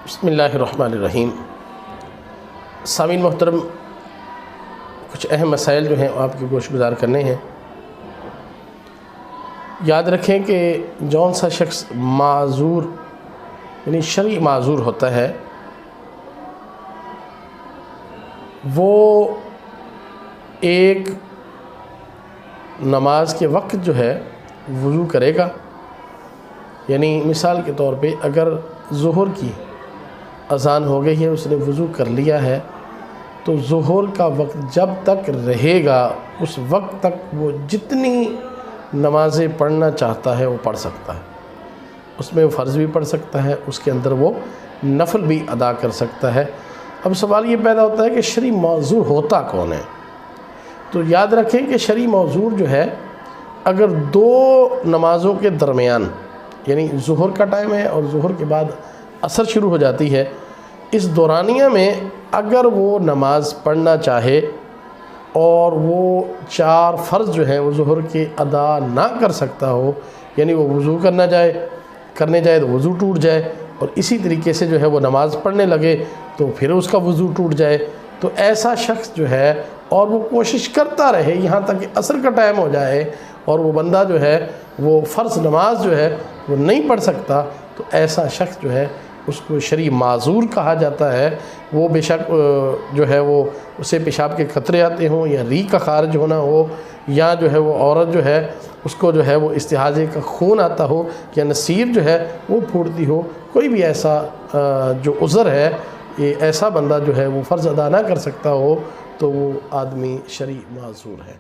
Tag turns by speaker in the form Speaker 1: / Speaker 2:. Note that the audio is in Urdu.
Speaker 1: بسم اللہ الرحمن الرحیم۔ سامعین محترم، کچھ اہم مسائل جو ہیں آپ کی گوش گزار کرنے ہیں۔ یاد رکھیں کہ جون سا شخص معذور یعنی شرعی معذور ہوتا ہے وہ ایک نماز کے وقت جو ہے وضو کرے گا۔ یعنی مثال کے طور پہ اگر ظہر کی اذان ہو گئی ہے، اس نے وضو کر لیا ہے، تو ظہر کا وقت جب تک رہے گا اس وقت تک وہ جتنی نمازیں پڑھنا چاہتا ہے وہ پڑھ سکتا ہے۔ اس میں وہ فرض بھی پڑھ سکتا ہے، اس کے اندر وہ نفل بھی ادا کر سکتا ہے۔ اب سوال یہ پیدا ہوتا ہے کہ شرعی معذور ہوتا کون ہے؟ تو یاد رکھیں کہ شرعی معذور جو ہے اگر دو نمازوں کے درمیان یعنی ظہر کا ٹائم ہے اور ظہر کے بعد عصر شروع ہو جاتی ہے، اس دورانیہ میں اگر وہ نماز پڑھنا چاہے اور وہ 4 فرض جو ہیں وہ ظہر کے ادا نہ کر سکتا ہو، یعنی وہ وضو کرنے جائے تو وضو ٹوٹ جائے، اور اسی طریقے سے جو ہے وہ نماز پڑھنے لگے تو پھر اس کا وضو ٹوٹ جائے، تو ایسا شخص جو ہے اور وہ کوشش کرتا رہے یہاں تک کہ عصر کا ٹائم ہو جائے اور وہ بندہ جو ہے وہ فرض نماز جو ہے وہ نہیں پڑھ سکتا، تو ایسا شخص جو ہے اس کو شرعی معذور کہا جاتا ہے۔ وہ بے شک جو ہے وہ اسے پیشاب کے قطرے آتے ہوں یا ریح کا خارج ہونا ہو، یا جو ہے وہ عورت جو ہے اس کو جو ہے وہ استحاضے کا خون آتا ہو یا نصیر جو ہے وہ پھوٹتی ہو، کوئی بھی ایسا جو عذر ہے، یہ ایسا بندہ جو ہے وہ فرض ادا نہ کر سکتا ہو، تو وہ آدمی شرعی معذور ہے۔